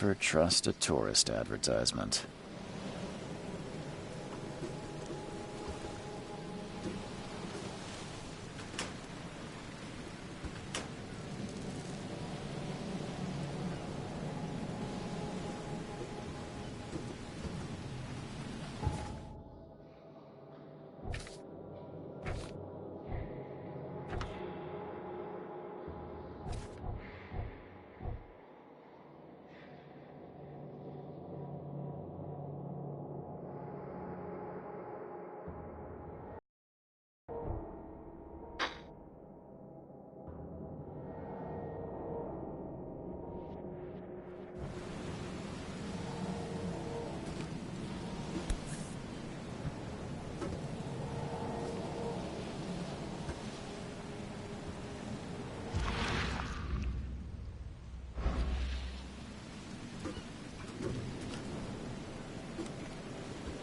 Never trust a tourist advertisement.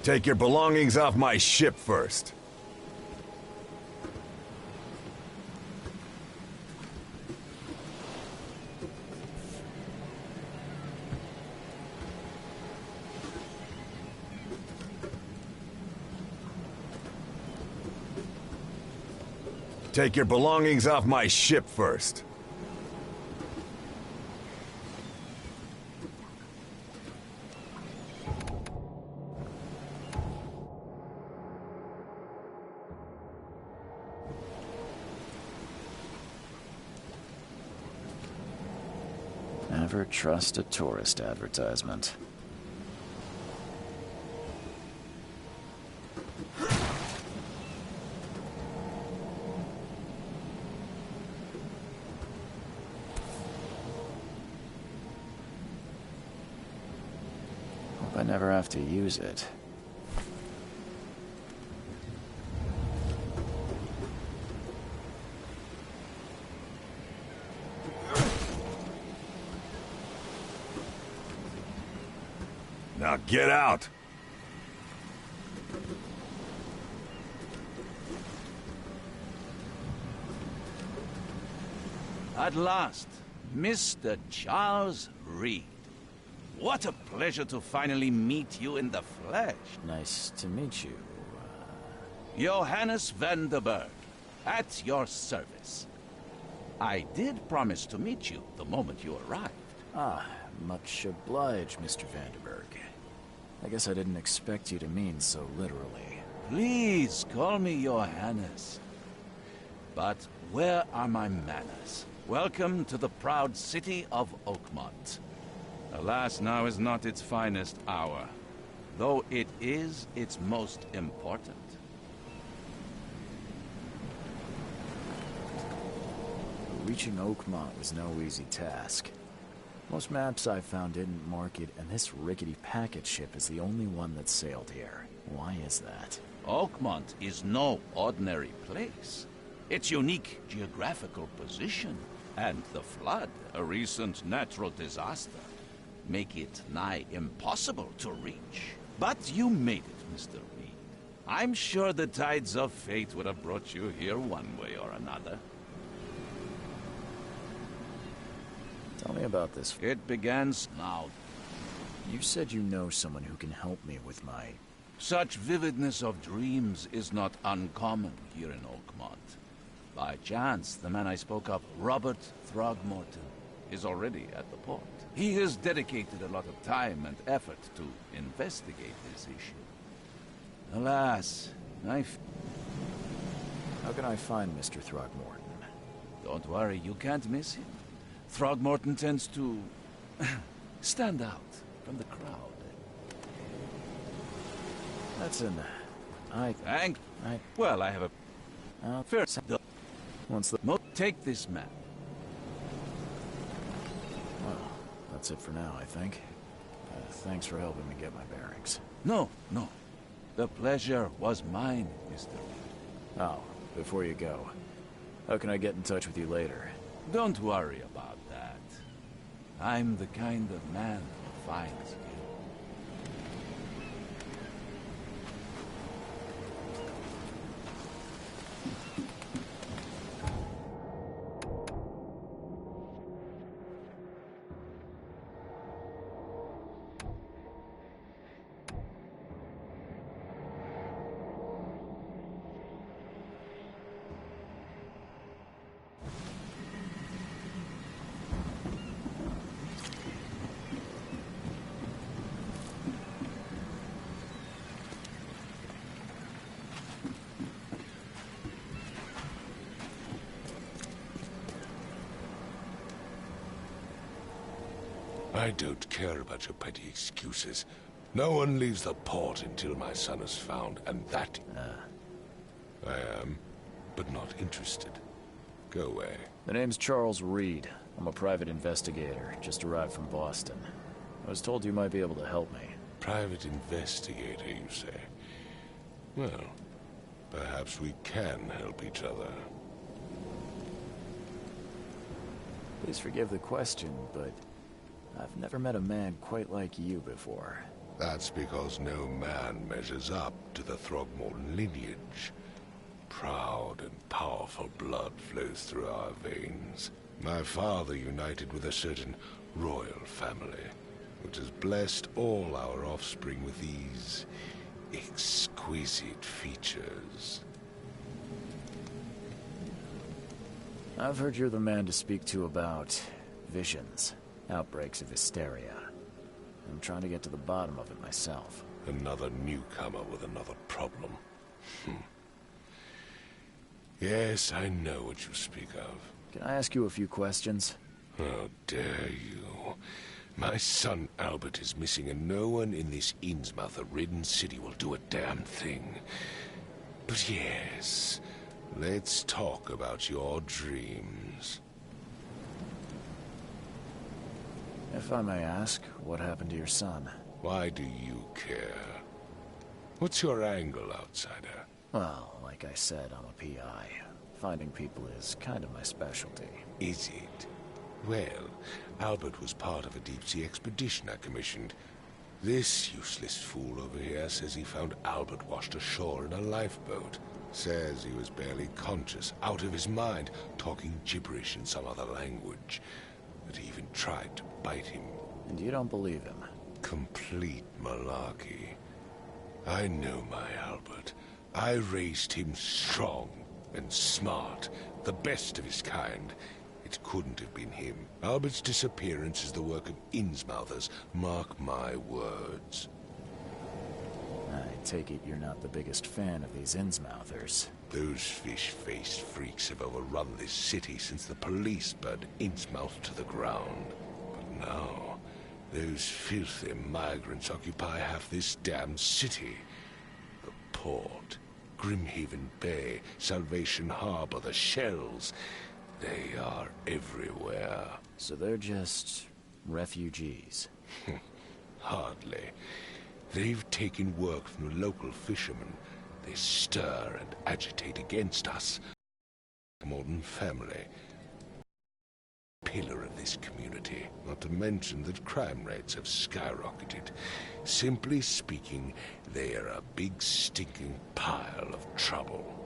Take your belongings off my ship first. Take your belongings off my ship first. Never trust a tourist advertisement. Hope I never have to use it. Now get out! At last, Mr. Charles Reed. What a pleasure to finally meet you in the flesh. Nice to meet you. Johannes Vanderberg, at your service. I did promise to meet you the moment you arrived. Ah, much obliged, Mr. Vanderberg. I guess I didn't expect you to mean so literally. Please call me Johannes. But where are my manners? Welcome to the proud city of Oakmont. Alas, now is not its finest hour, though it is its most important. Reaching Oakmont was no easy task. Most maps I found didn't mark it, and this rickety packet ship is the only one that sailed here. Why is that? Oakmont is no ordinary place. Its unique geographical position and the flood, a recent natural disaster, make it nigh impossible to reach. But you made it, Mr. Reed. I'm sure the tides of fate would have brought you here one way or another. Tell me about this. It began now. You said you know someone who can help me with my... Such vividness of dreams is not uncommon here in Oakmont. By chance, the man I spoke of, Robert Throgmorton, is already at the port. He has dedicated a lot of time and effort to investigate this issue. Alas, How can I find Mr. Throgmorton? Don't worry, you can't miss him. Throgmorton tends to stand out from the crowd. That's an... Well, I have a... fair... Once the... Take this map. Well, that's it for now, I think. Thanks for helping me get my bearings. No. The pleasure was mine, Mr. Reed. Oh, before you go, how can I get in touch with you later? Don't worry about that. I'm the kind of man who finds you. I don't care about your petty excuses. No one leaves the port until my son is found, and that... I am, but not interested. Go away. The name's Charles Reed. I'm a private investigator, just arrived from Boston. I was told you might be able to help me. Private investigator, you say? Well, perhaps we can help each other. Please forgive the question, but I've never met a man quite like you before. That's because no man measures up to the Throgmorton lineage. Proud and powerful blood flows through our veins. My father united with a certain royal family, which has blessed all our offspring with these exquisite features. I've heard you're the man to speak to about visions, outbreaks of hysteria. I'm trying to get to the bottom of it myself. Another newcomer with another problem. Yes, I know what you speak of. Can I ask you a few questions? How dare you? My son Albert is missing, and no one in this Innsmouth-ridden city will do a damn thing. But yes, let's talk about your dreams. If I may ask, what happened to your son? Why do you care? What's your angle, outsider? Well, like I said, I'm a PI. Finding people is kind of my specialty. Is it? Well, Albert was part of a deep-sea expedition I commissioned. This useless fool over here says he found Albert washed ashore in a lifeboat. Says he was barely conscious, out of his mind, talking gibberish in some other language. That he even tried to bite him. And you don't believe him? Complete malarkey. I know my Albert. I raised him strong and smart, the best of his kind. It couldn't have been him. Albert's disappearance is the work of Innsmouthers, mark my words. I take it you're not the biggest fan of these Innsmouthers. Those fish-faced freaks have overrun this city since the police burned Innsmouth to the ground. But now, those filthy migrants occupy half this damned city. The port, Grimhaven Bay, Salvation Harbor, the shells. They are everywhere. So they're just refugees? Hardly. They've taken work from the local fishermen. They stir and agitate against us. The Morton family. Pillar of this community. Not to mention that crime rates have skyrocketed. Simply speaking, they are a big stinking pile of trouble.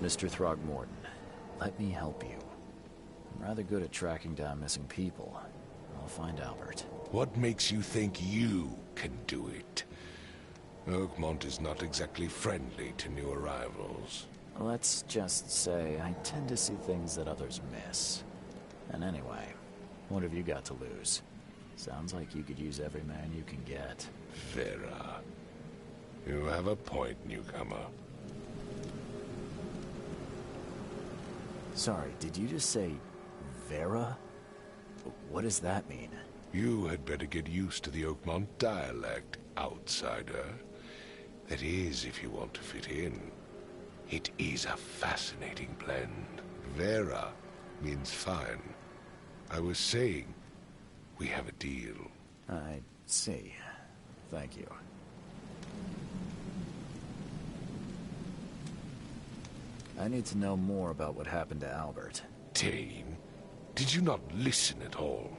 Mr. Throgmorton, let me help you. I'm rather good at tracking down missing people. I'll find Albert. What makes you think you can do it? Oakmont is not exactly friendly to new arrivals. Let's just say I tend to see things that others miss. And anyway, what have you got to lose? Sounds like you could use every man you can get. Vera. You have a point, newcomer. Sorry, did you just say Vera? What does that mean? You had better get used to the Oakmont dialect, outsider. That is, if you want to fit in. It is a fascinating blend. Vera means fine. I was saying, we have a deal. I see. Thank you. I need to know more about what happened to Albert. Dane, did you not listen at all?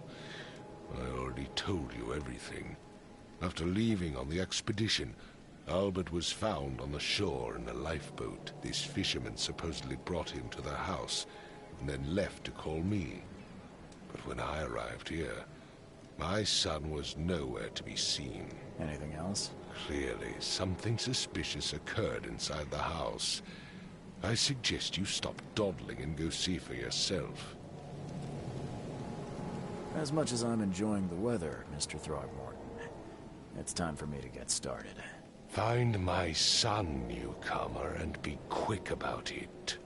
I already told you everything. After leaving on the expedition, Albert was found on the shore in a lifeboat. This fisherman supposedly brought him to their house, and then left to call me. But when I arrived here, my son was nowhere to be seen. Anything else? Clearly, something suspicious occurred inside the house. I suggest you stop dawdling and go see for yourself. As much as I'm enjoying the weather, Mr. Throgmorton, it's time for me to get started. Find my son, newcomer, and be quick about it.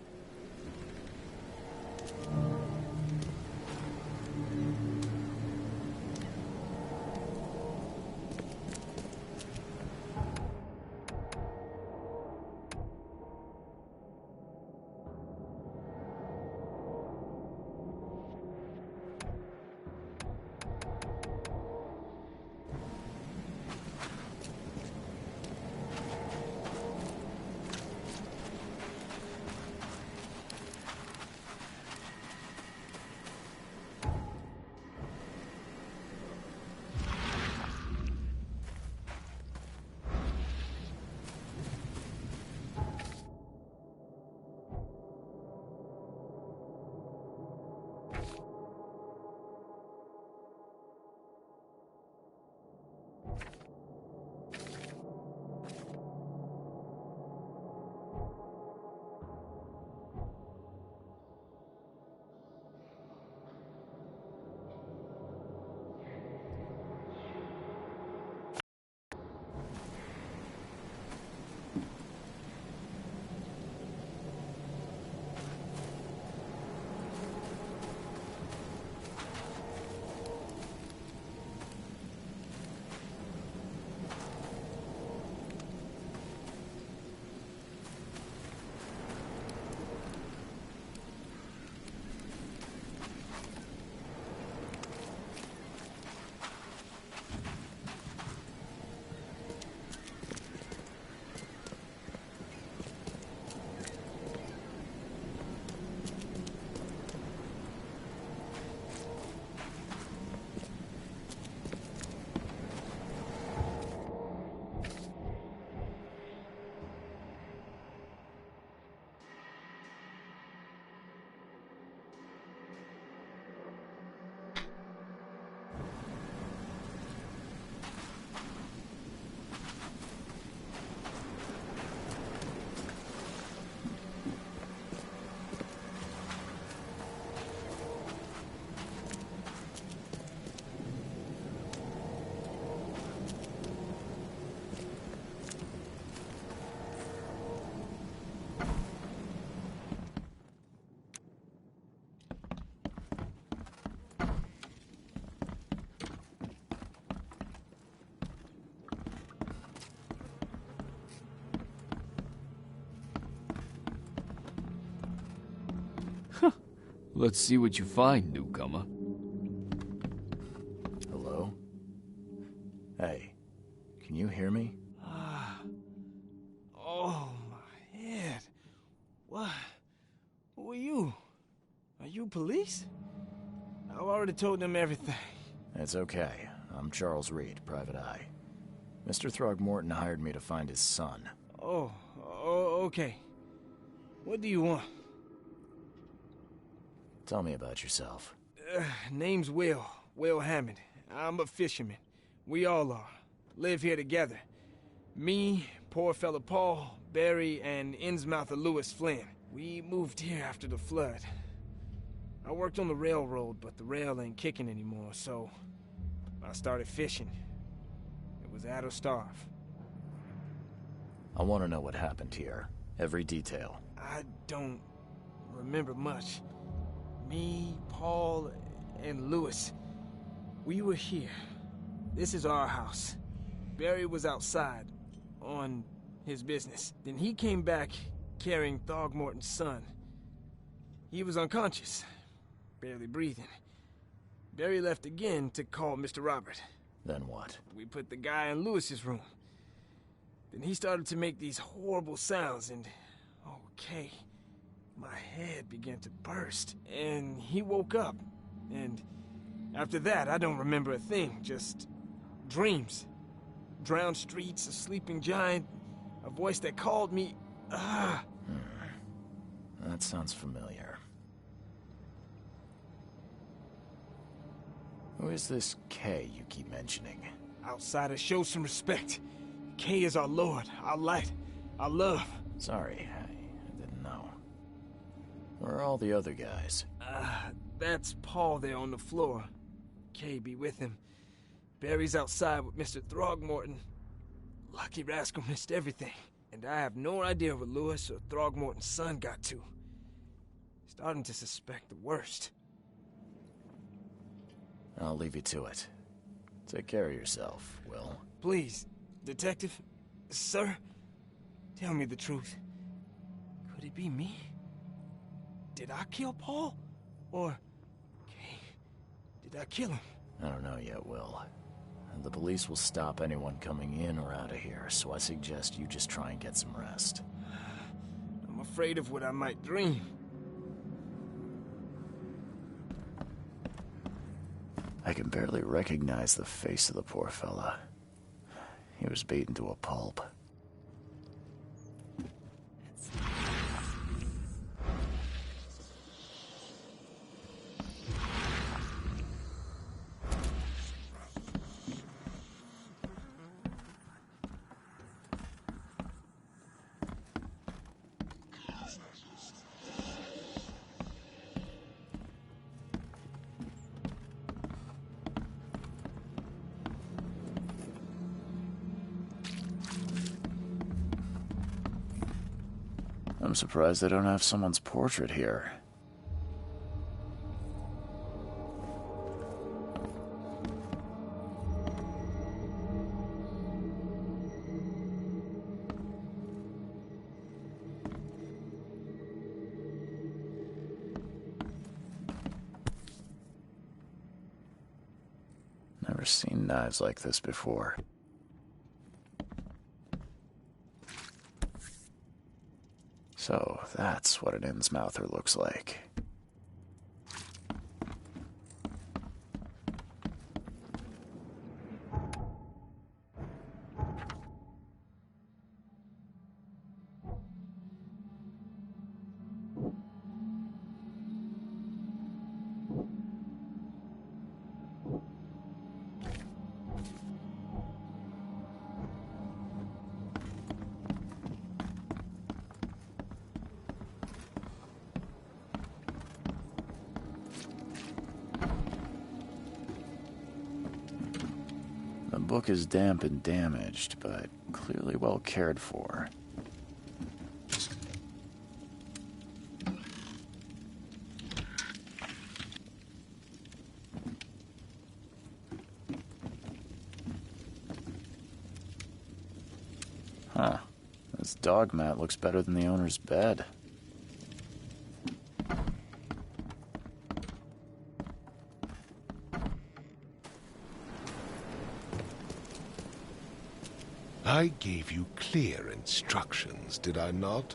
Let's see what you find, newcomer. Hello? Hey, can you hear me? Oh, my head. What? Who are you? Are you police? I've already told them everything. It's okay. I'm Charles Reed, Private Eye. Mr. Throgmorton hired me to find his son. Oh, okay. What do you want? Tell me about yourself. Name's Will Hammond. I'm a fisherman. We all are. Live here together. Me, poor fella Paul, Barry, and Innsmouther Lewis Flynn. We moved here after the flood. I worked on the railroad, but the rail ain't kicking anymore, so I started fishing. It was at or starve. I want to know what happened here. Every detail. I don't remember much. Me, Paul, and Lewis, we were here. This is our house. Barry was outside, on his business. Then he came back carrying Throgmorton's son. He was unconscious, barely breathing. Barry left again to call Mr. Robert. Then what? We put the guy in Lewis's room. Then he started to make these horrible sounds and... okay, my head began to burst. And he woke up. And after that, I don't remember a thing, just dreams. Drowned streets, a sleeping giant, a voice that called me... That sounds familiar. Who is this K you keep mentioning? Outsiders, show some respect. K is our lord, our light, our love. Sorry, I didn't know. Where are all the other guys? That's Paul there on the floor. K be with him. Barry's outside with Mr. Throgmorton. Lucky rascal missed everything. And I have no idea where Lewis or Throgmorton's son got to. Starting to suspect the worst. I'll leave you to it. Take care of yourself, Will. Please, Detective, sir, tell me the truth. Could it be me? Did I kill Paul? Or... okay, did I kill him? I don't know yet, Will. The police will stop anyone coming in or out of here, so I suggest you just try and get some rest. I'm afraid of what I might dream. I can barely recognize the face of the poor fella. He was beaten to a pulp. I'm surprised they don't have someone's portrait here. Never seen knives like this before. So, that's what an Innsmouther looks like. The book is damp and damaged, but clearly well cared for. Huh. This dog mat looks better than the owner's bed. I gave you clear instructions, did I not?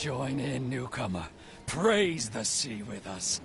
Join in, newcomer. Praise the sea with us.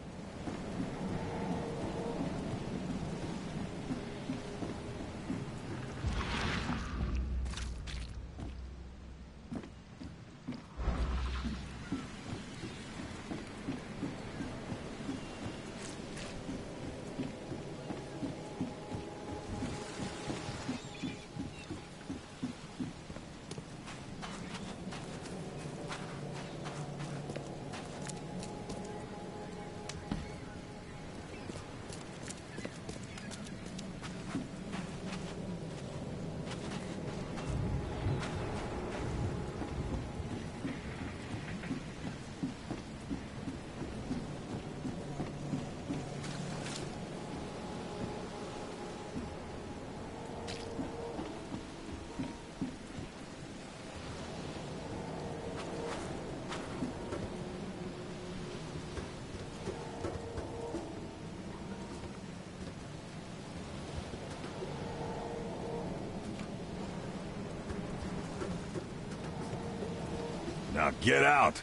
Now get out!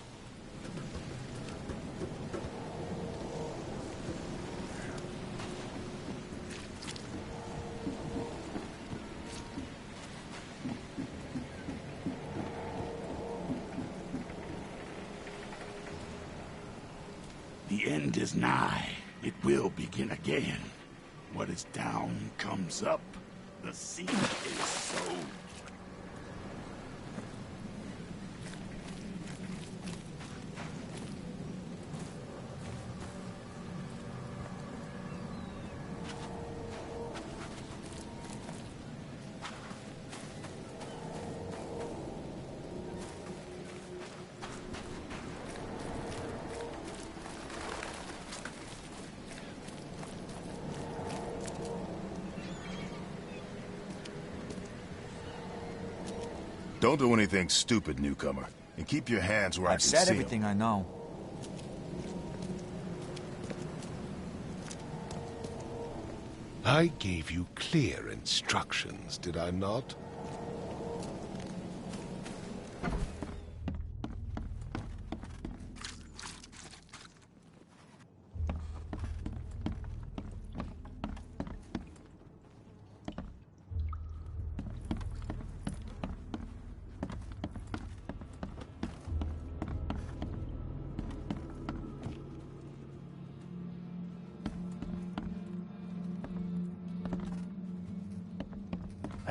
The end is nigh. It will begin again. What is down comes up. The seed is sown. Don't do anything stupid, newcomer. And keep your hands where I can see I've said everything I know. I gave you clear instructions, did I not?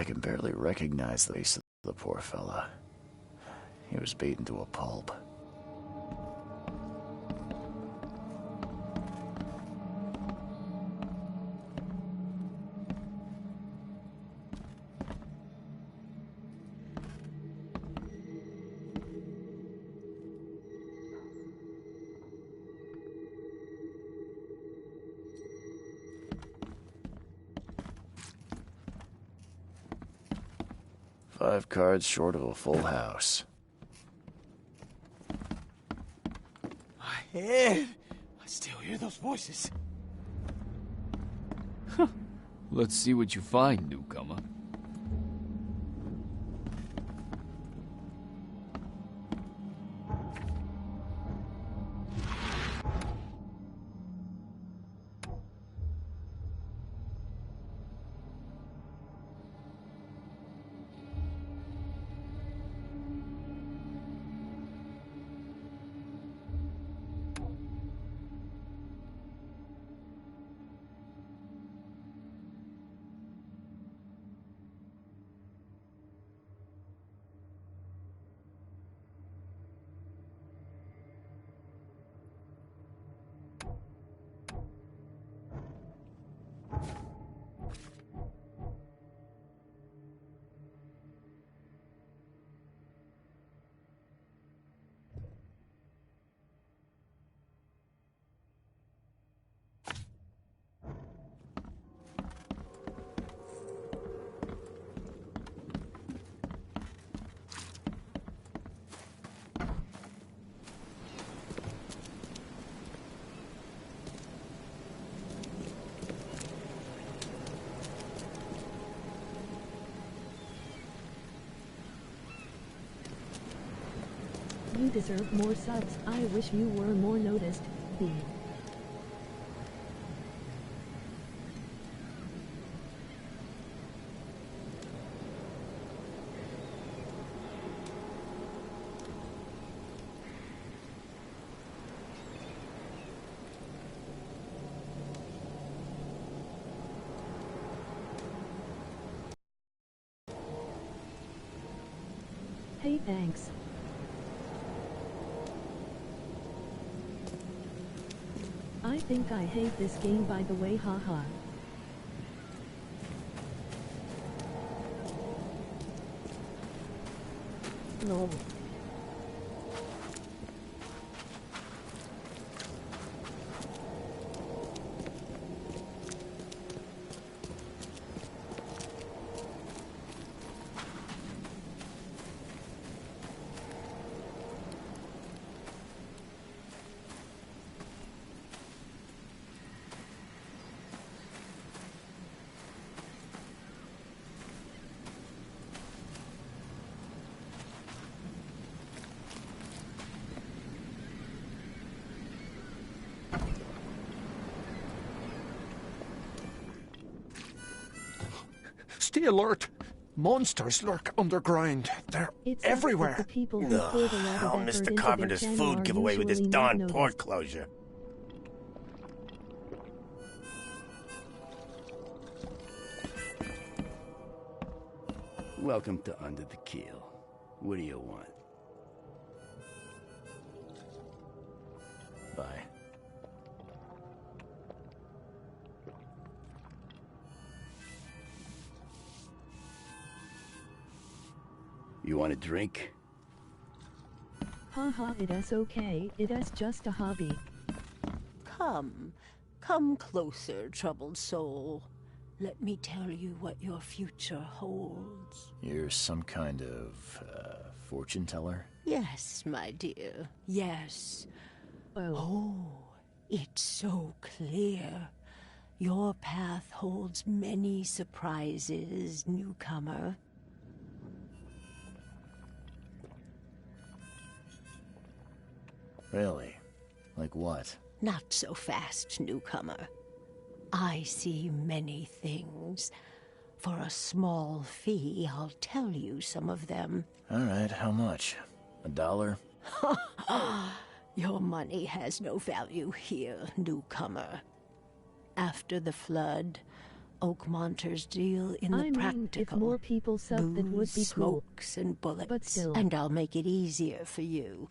I can barely recognize the face of the poor fella. He was beaten to a pulp. Five cards short of a full house. My head! I still hear those voices. Let's see what you find, newcomer. You deserve more subs. I wish you were more noticed. B. Hey, thanks. I think I hate this game, by the way, haha. No. Stay alert! Monsters lurk underground. They're It's everywhere. The people who put a lot I'll of miss effort the into Carpenter's their channel food are giveaway with this usually not darn noticed. port closure. Welcome to Under the Keel. What do you want? Bye. You want a drink? Haha, it is okay. It is just a hobby. Come closer, troubled soul. Let me tell you what your future holds. You're some kind of, fortune teller? Yes, my dear, yes. Oh, it's so clear. Your path holds many surprises, newcomer. Really? Like what? Not so fast, newcomer. I see many things. For a small fee, I'll tell you some of them. All right, how much? $1? Your money has no value here, newcomer. After the flood, Oakmonters deal in the I mean, practical. if more people subbed, that would be cool. Smokes and bullets. But still. And I'll make it easier for you.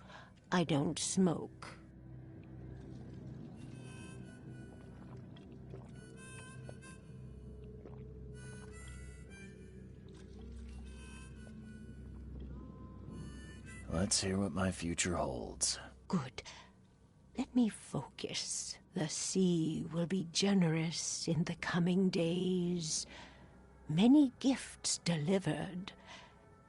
I don't smoke. Let's hear what my future holds. Good. Let me focus. The sea will be generous in the coming days. Many gifts delivered,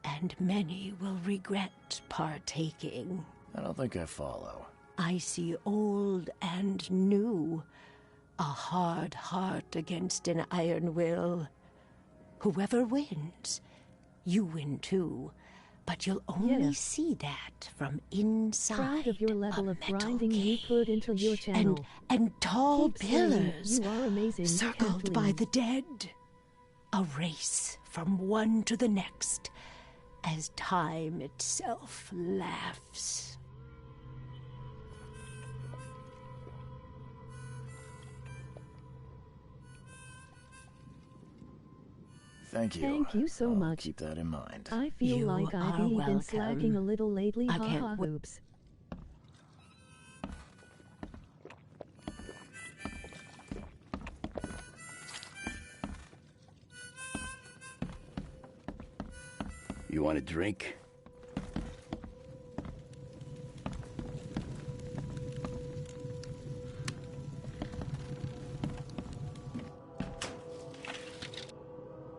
and many will regret partaking. I don't think I follow. I see old and new. A hard heart against an iron will. Whoever wins, you win too. But you'll only see that from inside. Proud of your level a of metal grinding you cage. put into your channel. And tall Keep saying pillars you are amazing, circled by Kathleen. the dead. A race from one to the next as time itself laughs. Thank you. Thank you so I'll much. Keep that in mind. I feel You like I've are been welcome. slacking a little lately. I Haha, can't wait. oops. You want a drink?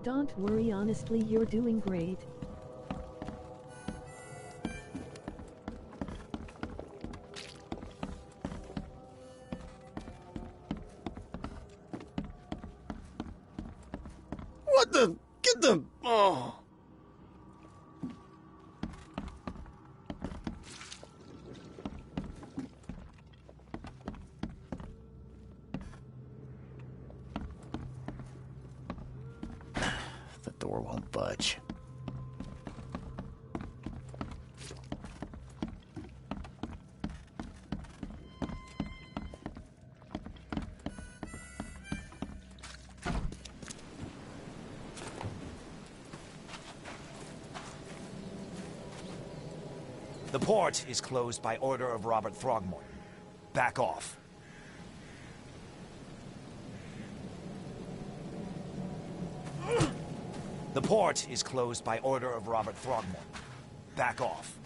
Don't worry, honestly, you're doing great. What the? Get the... Oh! The door won't budge. The port is closed by order of Robert Throgmorton. Back off. The port is closed by order of Robert Throgmorton. Back off.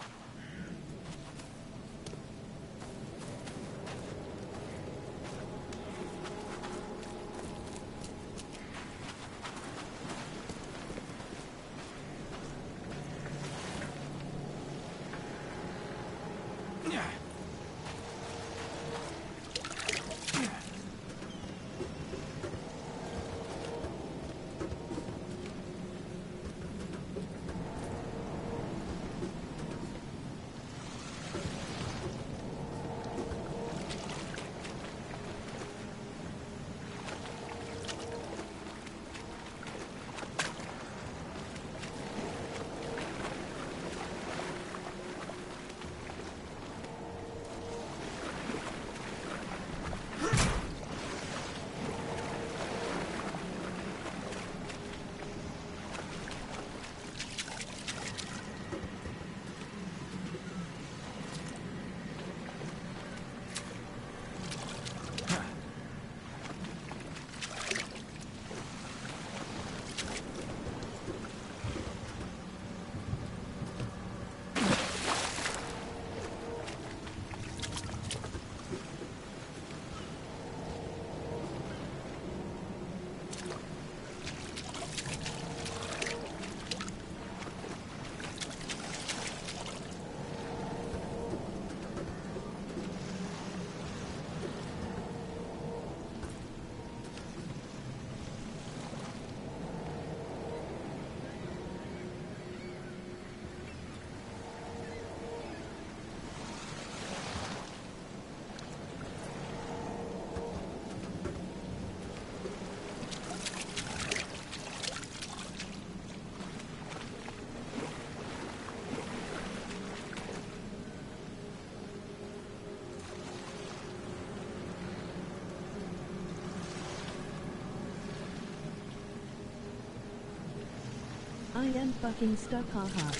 I am fucking stuck, haha.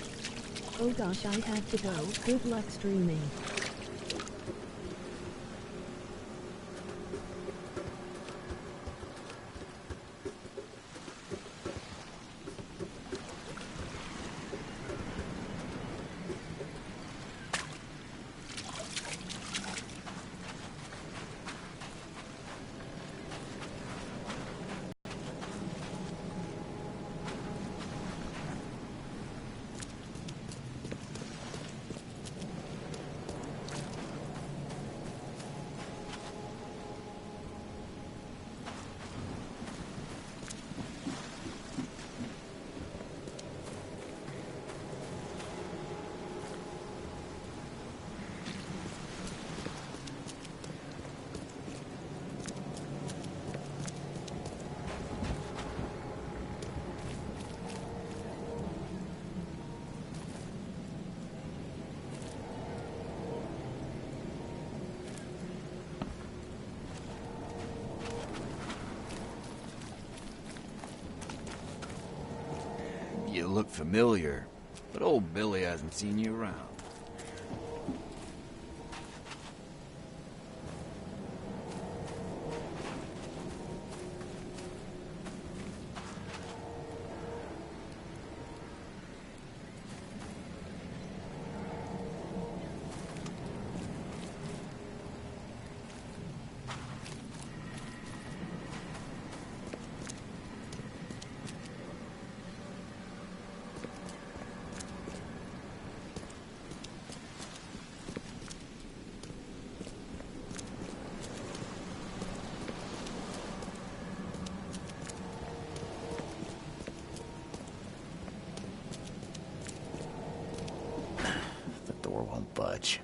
Oh gosh, I have to go. Good luck streaming. You look familiar, but old Billy hasn't seen you around. Won't budge.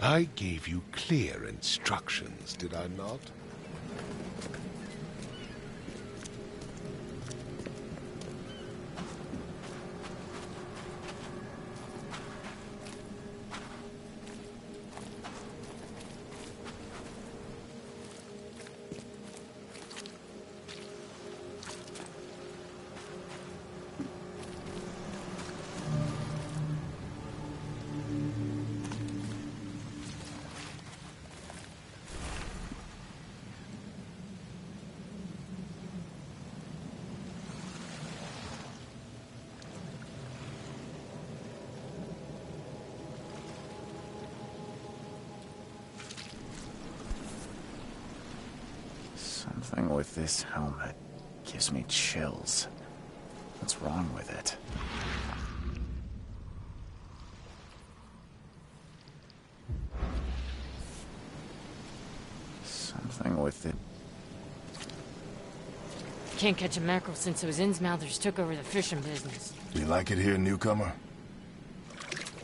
I gave you clear instructions, did I not? Something with this helmet gives me chills. What's wrong with it? Something with it. Can't catch a mackerel since those Innsmouthers took over the fishing business. Do you like it here, newcomer?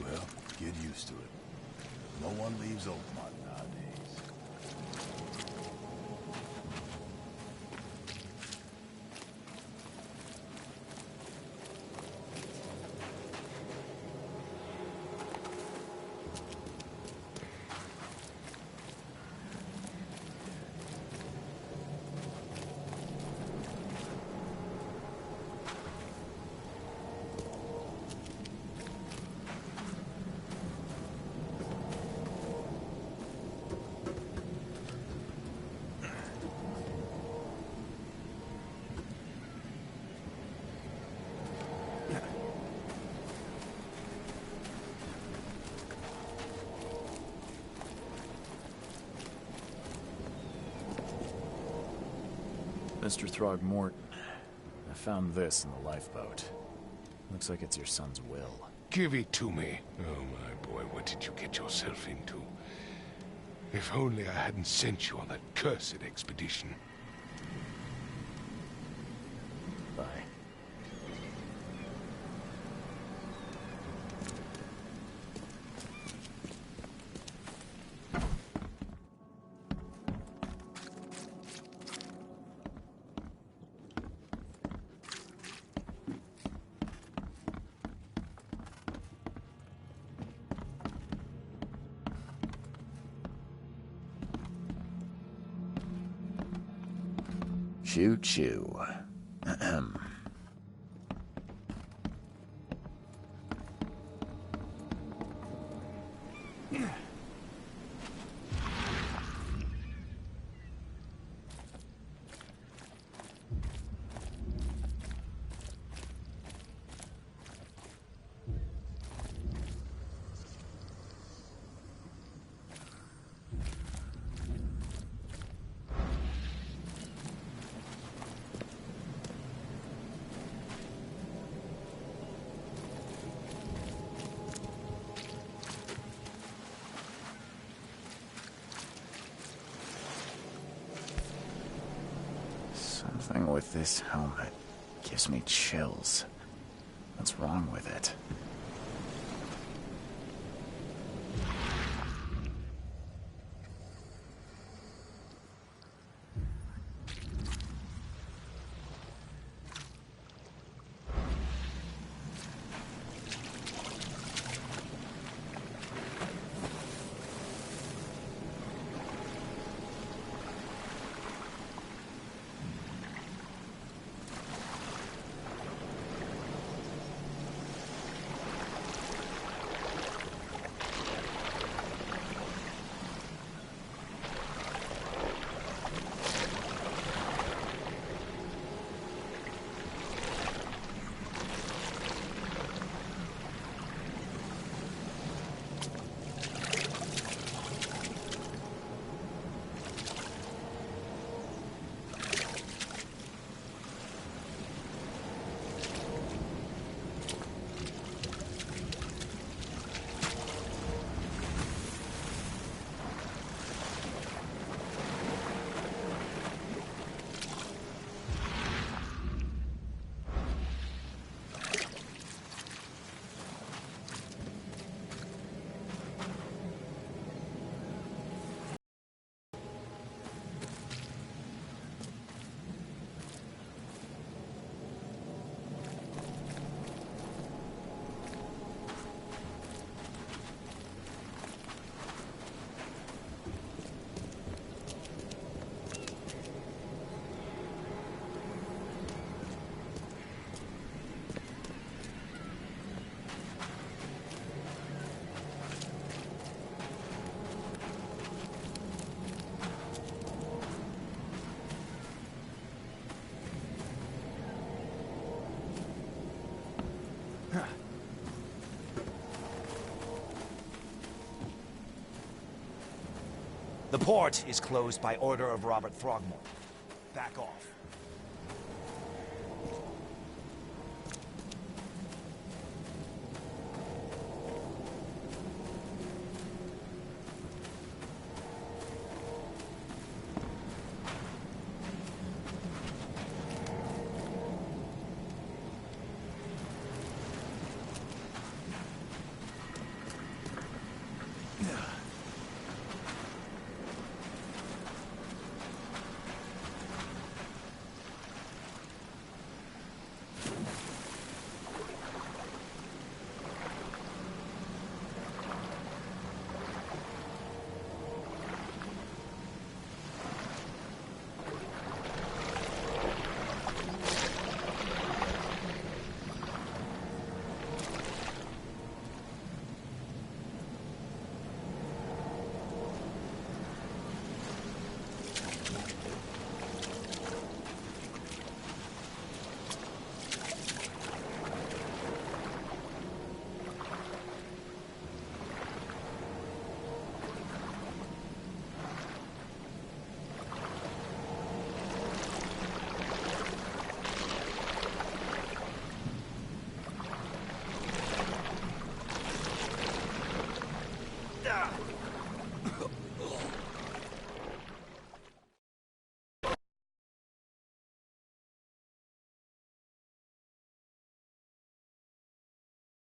Well, get used to it. No one leaves Oakmont nowadays. Mr. Throgmorton, I found this in the lifeboat. Looks like it's your son's will. Give it to me. Oh, my boy, what did you get yourself into? If only I hadn't sent you on that cursed expedition. Bye. Choo-choo. Ahem. Something with this helmet gives me chills. What's wrong with it? The port is closed by order of Robert Throgmorton. Back off.